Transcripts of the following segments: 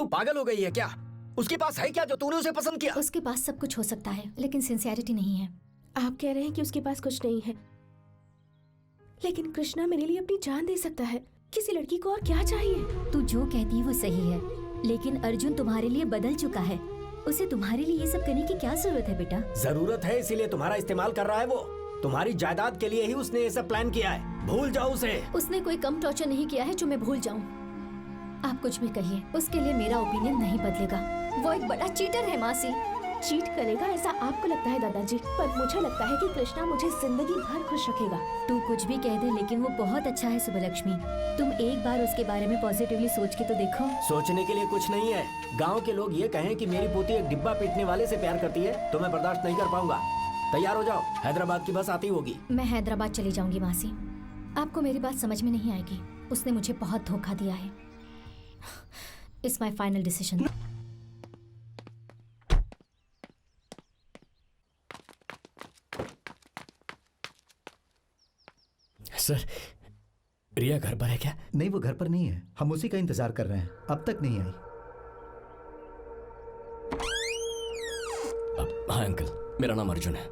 तू पागल हो गई है क्या? उसके पास है क्या जो तूने उसे पसंद किया? उसके पास सब कुछ हो सकता है, लेकिन सिंसियरिटी नहीं है। आप कह रहे हैं कि उसके पास कुछ नहीं है, लेकिन कृष्णा मेरे लिए अपनी जान दे सकता है। किसी लड़की को और क्या चाहिए? तू जो कहती है वो सही है, लेकिन अर्जुन तुम्हारे लिए बदल चुका है। उसे तुम्हारे लिए ये सब करने की क्या जरूरत है बेटा? जरूरत है, इसीलिए तुम्हारा इस्तेमाल कर रहा है वो। तुम्हारी जायदाद के लिए ही उसने ये सब प्लान किया है। भूल जाओ उसे। उसने कोई कम टॉर्चर नहीं किया है जो मैं भूल जाऊं। आप कुछ भी कहिए, उसके लिए मेरा ओपिनियन नहीं बदलेगा। वो एक बड़ा चीटर है मासी। चीट करेगा ऐसा आपको लगता है दादाजी, पर मुझे लगता है कि कृष्णा मुझे जिंदगी भर खुश रखेगा। तू कुछ भी कह दे, लेकिन वो बहुत अच्छा है सुबलक्ष्मी। तुम एक बार उसके बारे में पॉजिटिवली सोच के तो देखो। सोचने के लिए कुछ नहीं है। गांव के लोग ये कहें कि मेरी पोती एक डिब्बा पीटने वाले से प्यार करती है तो मैं बर्दाश्त नहीं कर पाऊंगा। तैयार हो जाओ, हैदराबाद की बस आती होगी। मैं हैदराबाद चली जाऊंगी मासी। आपको मेरी बात समझ में नहीं आएगी। उसने मुझे बहुत धोखा दिया है। It's my final decision. Sir, Riya घर पर है क्या? नहीं, वो घर पर नहीं है। हम उसी का इंतजार कर रहे हैं, अब तक नहीं आई। हाँ अंकल, मेरा नाम अर्जुन है।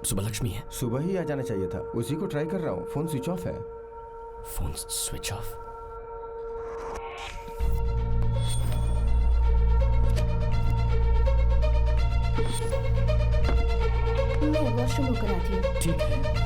सुबलक्ष्मी है। सुबह ही आ जाना चाहिए था, उसी को ट्राई कर रहा हूँ। फोन स्विच ऑफ है। Phone switch off? मैं वॉशरूम होकर आती हूँ। ठीक है।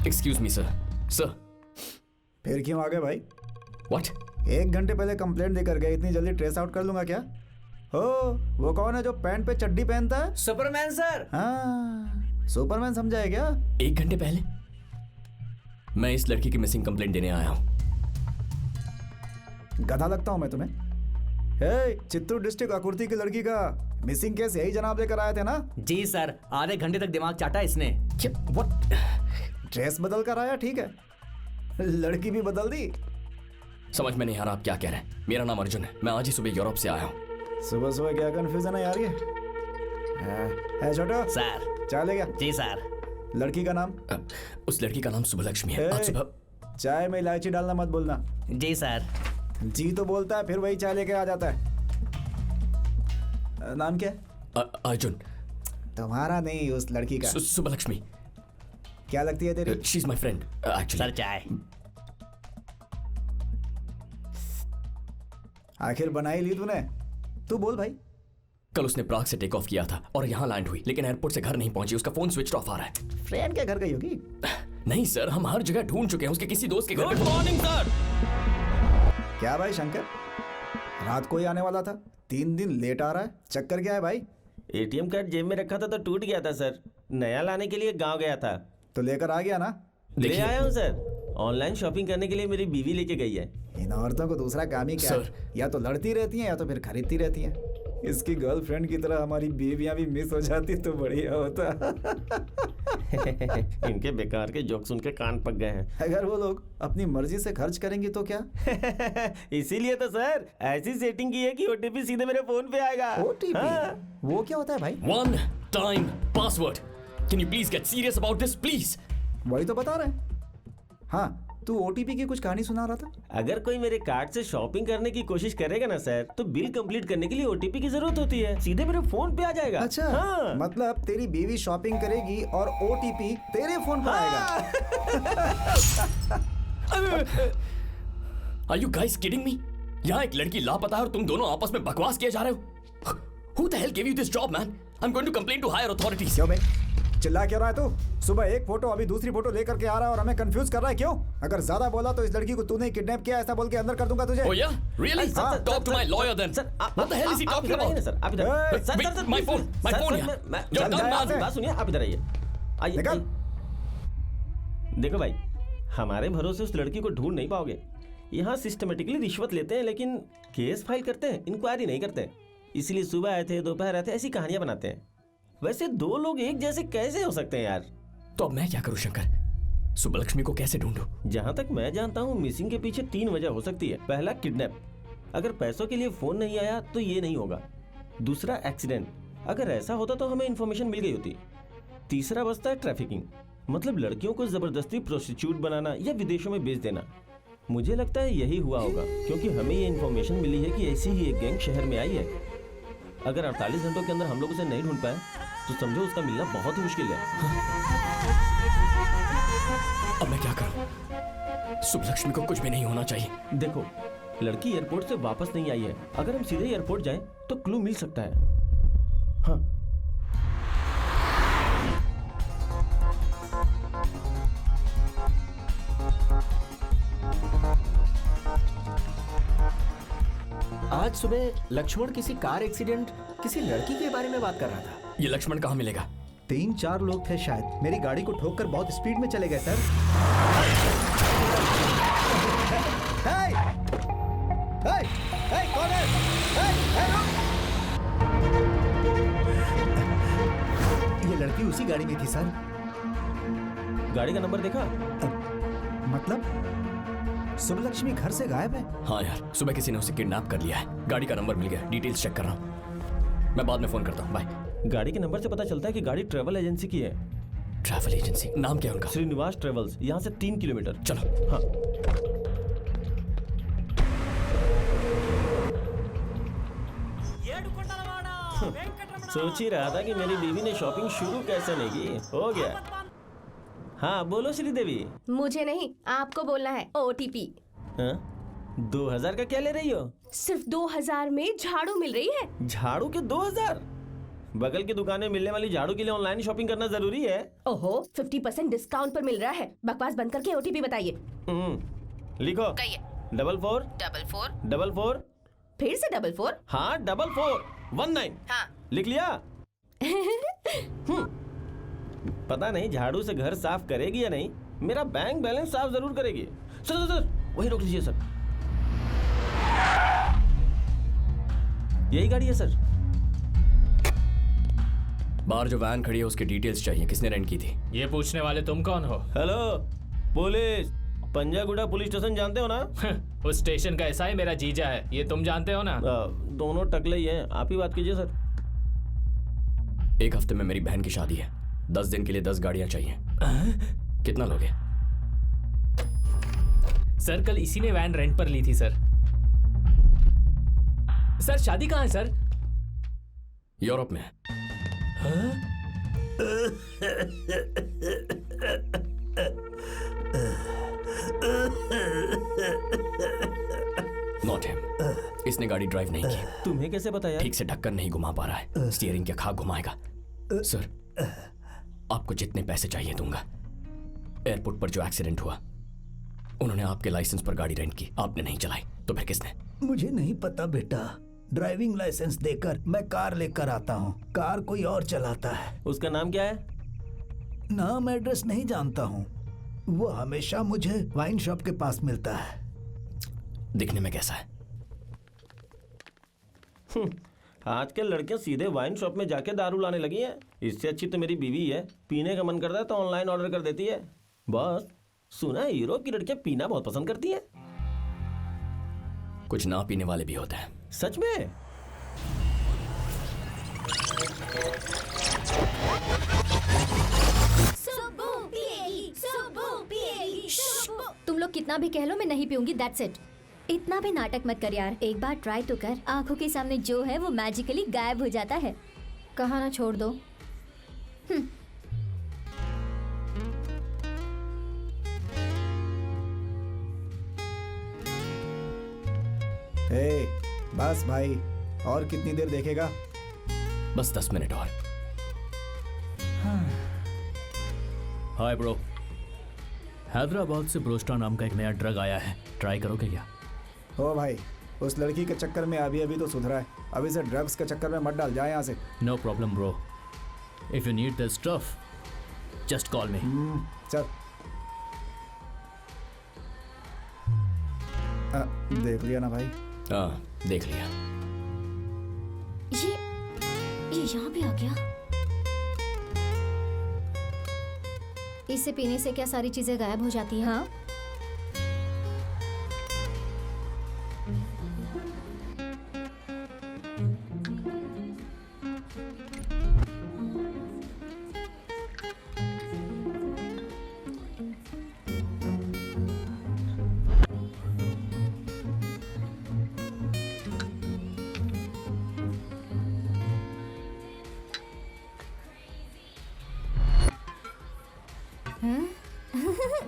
Excuse me sir. सर, फिर क्यों आ गए भाई? व्हाट? 1 घंटे पहले कंप्लेंट देकर गए, इतनी जल्दी ट्रेस आउट कर लूंगा क्या? हो, वो कौन है जो पैंट पे चड्डी पहनता है? Superman sir. हाँ, सुपरमैन समझा है क्या? 1 घंटे पहले मैं इस लड़की की मिसिंग कंप्लेंट देने आया हूँ। गधा लगता हूँ मैं तुम्हें? हे, चित्तूर डिस्ट्रिक्ट आकुर्ती की लड़की का मिसिंग केस यही जनाब लेकर आए थे ना? जी सर, आधे घंटे तक दिमाग चाटा इसने। क्या? व्हाट? ड्रेस बदल कर आया, ठीक है, लड़की भी बदल दी। समझ में नहीं आ रहा आप क्या कह रहे हैं। मेरा नाम अर्जुन है, मैं आज ही सुबह यूरोप से आया हूँ। सुबह सुबह क्या कंफ्यूजन है यार ये? है छोटो सर। चाय क्या? जी सर। लड़की का नाम? उस लड़की का नाम सुबलक्ष्मी है। आज सुबह चाय में इलायची डालना मत बोलना। जी सर। जी तो बोलता है, फिर वही चाय लेके आ जाता है। नाम क्या है? अर्जुन। तुम्हारा नहीं, उस लड़की का। सुबलक्ष्मी। क्या लगती है तेरी? She is my friend actually. Sir चाय। आखिर बना ही ली तूने। तू बोल भाई। कल उसने प्राग से टेक ऑफ किया था और यहाँ लैंड हुई, लेकिन एयरपोर्ट से घर नहीं पहुंची। उसका फोन स्विच ऑफ आ रहा है। फ्रेंड के घर गई होगी। नहीं सर, हम हर जगह ढूंढ चुके हैं, उसके किसी दोस्त के घर। Good morning sir. क्या भाई शंकर, रात को ही आने वाला था, 3 दिन लेट आ रहा है, चक्कर क्या है भाई? एटीएम कार्ड जेब में रखा था तो टूट गया था सर। नया लाने के लिए गांव गया था। तो लेकर आ गया ना? ले आया हूँ सर। ऑनलाइन शॉपिंग करने के लिए मेरी बीवी लेके गई है। इन औरतों को दूसरा काम ही क्या है? या तो लड़ती रहती हैं या तो फिर खरीदती रहती हैं। इसकी गर्लफ्रेंड की तरह हमारी बीवियां भी मिस हो जाती तो बढ़िया होता। इनके बेकार के जोक सुन के कान पक गए हैं। अगर वो लोग अपनी मर्जी से खर्च करेंगी तो क्या? इसीलिए तो सर ऐसी सेटिंग की है कि ओटीपी सीधे मेरे फोन पे आएगा। ओटीपी? हाँ। वो क्या होता है भाई? One time password. Can you please get serious about this, please? वही तो बता रहे हैं। हाँ, तू ओटीपी की कुछ कहानी सुना रहा था। अगर कोई मेरे कार्ड से शॉपिंग करने की कोशिश करेगा ना सर, तो बिल कंप्लीट करने के लिए ओटीपी की जरूरत होती है। सीधे मेरे फोन पे आ जाएगा। अच्छा, हाँ। मतलब तेरी बीवी शॉपिंग करेगी और ओटीपी तेरे फोन पर आएगा। Are you guys kidding me? यहाँ एक लड़की लापता है और तुम दोनों आपस में बकवास किए जा रहे हो। Who the hell gave you this job, man? I'm going to complain to higher authorities. क्यों भाई? चिल्ला क्यों रहा है तू? सुबह एक फोटो अभी दूसरी फोटो लेकर के आ रहा है और हमें कंफ्यूज कर रहा है क्यों? अगर ज्यादा बोला तो इस लड़की को तूने किडनैप किया ऐसा बोल के अंदर कर दूंगा तुझे। Oh yeah? Really? Talk to my lawyer then. What the hell is he talking about? Sir आप इधर। Hey! Sir, Wait, sir, my please, phone, please. my sir, phone sir, here. मैं- You're चल done, जा man. यहाँ से। बात सुनिए, आप इधर आइए। आइए, निकल। आइए। देखो भाई, हमारे भरोसे उस लड़की को ढूंढ नहीं पाओगे। यहाँ सिस्टमेटिकली रिश्वत लेते हैं लेकिन केस फाइल करते हैं, इंक्वायरी नहीं करते। इसलिए सुबह आए थे, दोपहर आए थे, ऐसी कहानियां बनाते हैं। वैसे दो लोग एक जैसे कैसे हो सकते हैं यार? तो अब मैं क्या करूं शंकर? सुब्बलक्ष्मी को कैसे ढूंढूं? जहाँ तक मैं जानता हूँ मिसिंग के पीछे 3 वजह हो सकती है। पहला किडनैप, अगर पैसों के लिए फोन नहीं आया तो ये नहीं होगा। दूसरा एक्सीडेंट, अगर ऐसा होता तो हमें इन्फॉर्मेशन मिल गई होती। तीसरा बचता है ट्रैफिकिंग, मतलब लड़कियों को जबरदस्ती प्रोस्टिट्यूट बनाना या विदेशों में बेच देना। मुझे लगता है यही हुआ होगा क्योंकि हमें ये इन्फॉर्मेशन मिली है कि ऐसी ही एक गैंग शहर में आई है। अगर 48 घंटों के अंदर हम लोग उसे नहीं ढूंढ पाए तो समझो उसका मिलना बहुत ही मुश्किल है। अब मैं क्या करूं? सुब्बलक्ष्मी को कुछ भी नहीं होना चाहिए। देखो, लड़की एयरपोर्ट से वापस नहीं आई है। अगर हम सीधे एयरपोर्ट जाएं तो क्लू मिल सकता है। हाँ, आज सुबह लक्ष्मण किसी कार एक्सीडेंट किसी लड़की के बारे में बात कर रहा था। ये लक्ष्मण कहाँ मिलेगा? 3-4 लोग थे शायद। मेरी गाड़ी को ठोक कर बहुत स्पीड में चले गए सर। hey! hey! hey, कौन है? hey! hey, रुक! ये लड़की उसी गाड़ी में थी सर। गाड़ी का नंबर देखा? मतलब सुब्बलक्ष्मी घर से गायब है? हाँ यार, सुबह किसी ने उसे किडनैप कर लिया है। गाड़ी का नंबर मिल गया, डिटेल्स चेक कर रहा हूँ। मैं बाद में फोन करता हूँ, बाय। गाड़ी के नंबर से पता चलता है कि गाड़ी ट्रेवल एजेंसी की है। Travel agency? नाम क्या है उनका? श्रीनिवास ट्रेवल्स, यहाँ से 3 किलोमीटर। चलो। हाँ, सोच ही रहा था कि मेरी बीवी ने शॉपिंग शुरू कैसे नहीं की। हो गया। हाँ बोलो श्रीदेवी। मुझे नहीं, आपको बोलना है। ओटीपी। हाँ? 2000 का क्या ले रही हो? सिर्फ 2000 में झाड़ू मिल रही है। झाड़ू के 2000? बगल की दुकान में मिलने वाली झाड़ू के लिए ऑनलाइन शॉपिंग करना जरूरी है? ओहो, 50% डिस्काउंट पर मिल रहा है। बकवास बंद करके ओटीपी बताइए। लिखो। कहिए। 44 44 44। फिर से 44। हाँ 44 19। हाँ। लिख लिया? पता नहीं झाड़ू से घर साफ करेगी या नहीं, मेरा बैंक बैलेंस साफ जरूर करेगी। सर सर वही रोक लीजिए सर। यही गाड़ी है सर। बाहर जो वैन खड़ी है उसकी डिटेल्स चाहिए। किसने रेंट की थी? ये पूछने वाले तुम कौन हो? हेलो पुलिस, पंजागुड़ा पुलिस स्टेशन जानते हो ना? उस स्टेशन का एसआई मेरा जीजा है, ये तुम जानते हो ना? दोनों टकले ही हैं। आप ही बात कीजिए सर। 1 हफ्ते में मेरी बहन की शादी है। 10 दिन के लिए 10 गाड़ियां चाहिए। कितना लोगे? सर कल इसी ने वैन रेंट पर ली थी सर। सर शादी कहाँ है सर? यूरोप में। Not him. इसने गाड़ी ड्राइव नहीं की। तुम्हें कैसे पता यार? ठीक से ढक्कन नहीं घुमा पा रहा है। स्टीयरिंग क्या खाक घुमाएगा? सर आपको जितने पैसे चाहिए दूंगा। एयरपोर्ट पर जो एक्सीडेंट हुआ उन्होंने आपके लाइसेंस पर गाड़ी रेंट की, आपने नहीं चलाई, तो फिर किसने? मुझे नहीं पता बेटा, ड्राइविंग लाइसेंस देकर मैं कार लेकर आता हूँ, कार कोई और चलाता है। उसका नाम क्या है? नाम एड्रेस नहीं जानता हूँ, वो हमेशा मुझे वाइन शॉप के पास मिलता है। दिखने में कैसा है? आजकल लड़कियां सीधे वाइन शॉप में जाके दारू लाने लगी हैं। इससे अच्छी तो मेरी बीवी है, पीने का मन करता है तो ऑनलाइन ऑर्डर कर देती है। बस सुना है यूरोप की लड़कियां पीना बहुत पसंद करती हैं। कुछ ना पीने वाले भी होते हैं। सच में? तुम लोग कितना भी कह लो, मैं नहीं पीऊंगी, दैट्स इट। इतना भी नाटक मत कर यार, एक बार ट्राई तो कर। आंखों के सामने जो है वो मैजिकली गायब हो जाता है। कहा ना छोड़ दो। बस भाई, और कितनी देर देखेगा? बस 10 मिनट और। हाय ब्रो, हैदराबाद से ब्रोस्टा नाम का एक नया ड्रग आया है, ट्राई करोगे क्या? ओ भाई, उस लड़की के चक्कर में अभी अभी तो सुधरा है, अभी से ड्रग्स के चक्कर में मत डाल, जाए यहाँ से। No problem bro, if you need this stuff just call me. चल। देख लिया ना भाई? हाँ, देख लिया। ये यहाँ पे आ गया। इसे पीने से क्या सारी चीजें गायब हो जाती हैं? हाँ।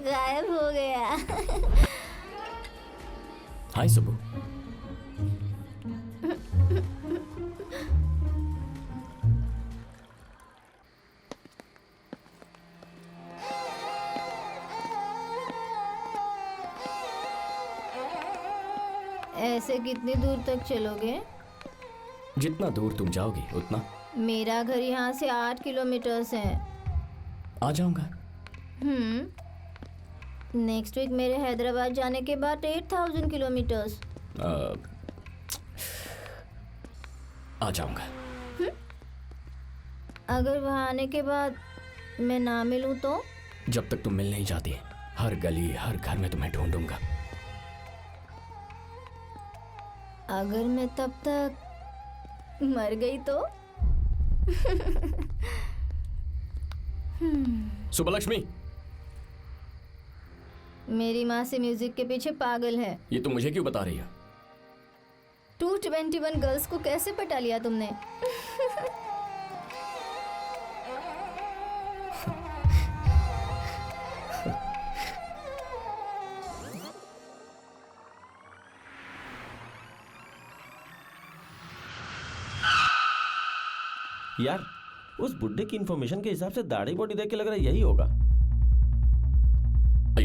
गायब हो गया। हाय सुबह। ऐसे कितनी दूर तक चलोगे? जितना दूर तुम जाओगी उतना। मेरा घर यहाँ से 8 किलोमीटर है। आ जाऊंगा। नेक्स्ट वीक मेरे हैदराबाद जाने के बाद 8000 किलोमीटर्स। आ जाऊंगा। अगर वहाँ आने के बाद मैं ना मिलूँ तो? जब तक तुम मिल नहीं जाती, हर गली हर घर में तुम्हें ढूंढूंगा। अगर मैं तब तक मर गई तो? सुबलक्ष्मी, मेरी माँ से म्यूजिक के पीछे पागल है। ये तुम मुझे क्यों बता रही हो? 221 गर्ल्स को कैसे पटा लिया तुमने? यार, उस बुड्ढे की इंफॉर्मेशन के हिसाब से दाढ़ी बॉडी देख के लग रहा है यही होगा।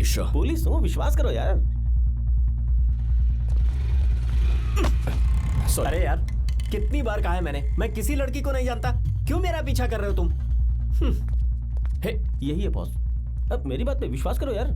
sure? पुलिस हो, विश्वास करो यार। अरे यार, कितनी बार कहा है मैंने, मैं किसी लड़की को नहीं जानता। क्यों मेरा पीछा कर रहे हो तुम? हे, यही है बॉस। अब मेरी बात पे विश्वास करो यार।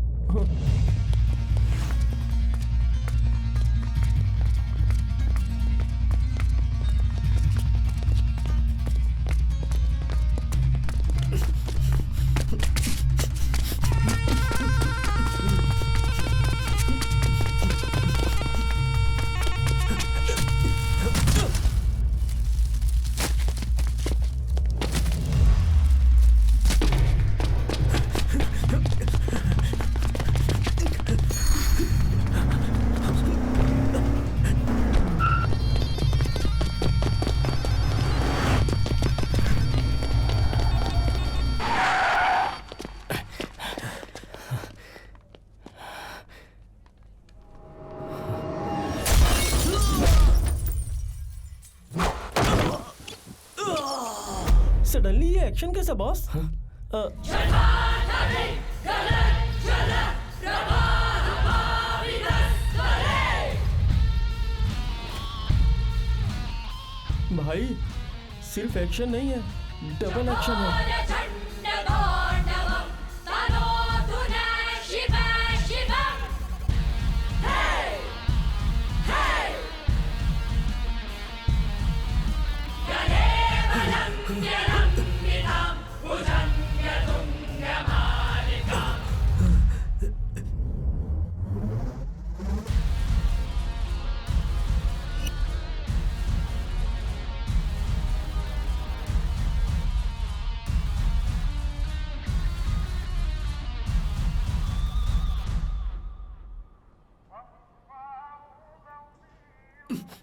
सडनली ये एक्शन कैसा बॉस? भाई सिर्फ एक्शन नहीं है, डबल एक्शन है।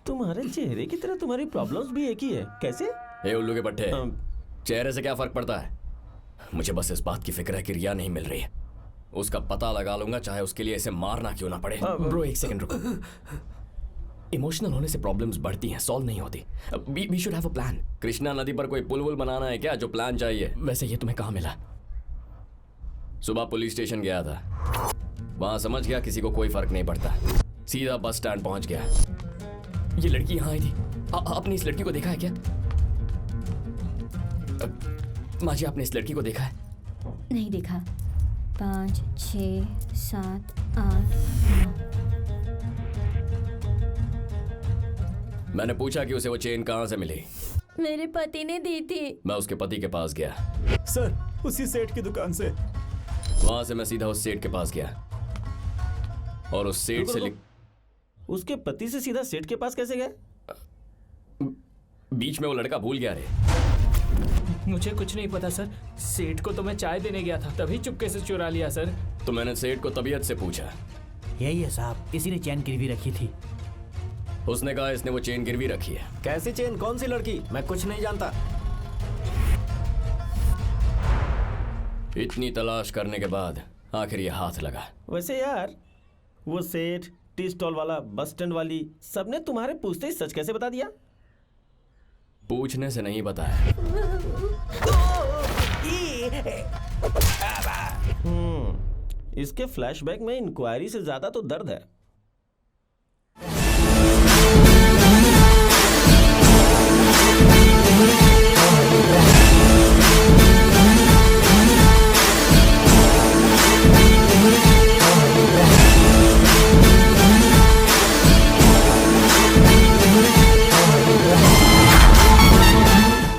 तुम्हारे चेहरे की तरह तुम्हारी प्रॉब्लम्स भी एक ही है, कैसे? ए उल्लू के पट्टे, चेहरे से क्या फर्क पड़ता है? मुझे बस इस बात की फिक्र है कि रिया नहीं मिल रही है। उसका पता लगा लूंगा, चाहे उसके लिए इसे मारना क्यों ना पड़े। ब्रो एक सेकंड रुको। इमोशनल होने से प्रॉब्लम्स बढ़ती हैं, सॉल्व नहीं होती। We should have a plan. Krishna नदी पर कोई पुल वुल बनाना है क्या? जो प्लान चाहिए। वैसे ये तुम्हें कहाँ मिला? सुबह पुलिस स्टेशन गया था, वहां समझ गया किसी को कोई फर्क नहीं पड़ता। सीधा बस स्टैंड पहुंच गया। ये लड़की यहाँ आई थी। आपने इस लड़की को देखा है क्या? माँ जी, आपने इस लड़की को देखा है? नहीं देखा। 5, 6, 7, 8, 9। मैंने पूछा कि उसे वो चेन कहाँ से मिली। मेरे पति ने दी थी। मैं उसके पति के पास गया। सर, उसी सेठ की दुकान से। वहां से मैं सीधा उस सेठ के पास गया और उस सेठ से उसके पति से सीधा सेठ के पास कैसे गए? बीच में वो लड़का भूल गया रे। मुझे कुछ नहीं पता सर। सेठ को तो मैं चाय देने गया था, तभी चुपके से चुरा लिया सर। तो मैंने सेठ को तबीयत से पूछा। यही है साहब, इसी ने चैन गिरवी रखी थी। उसने कहा इसने वो चेन गिरवी रखी है। कैसी चेन? कौन सी लड़की? मैं कुछ नहीं जानता। इतनी तलाश करने के बाद आखिर ये हाथ लगा। वैसे यार, वो सेठ, टी स्टॉल वाला, बस स्टैंड वाली, सबने तुम्हारे पूछते ही सच कैसे बता दिया? पूछने से नहीं बताया। इसके फ्लैशबैक में इंक्वायरी से ज्यादा तो दर्द है।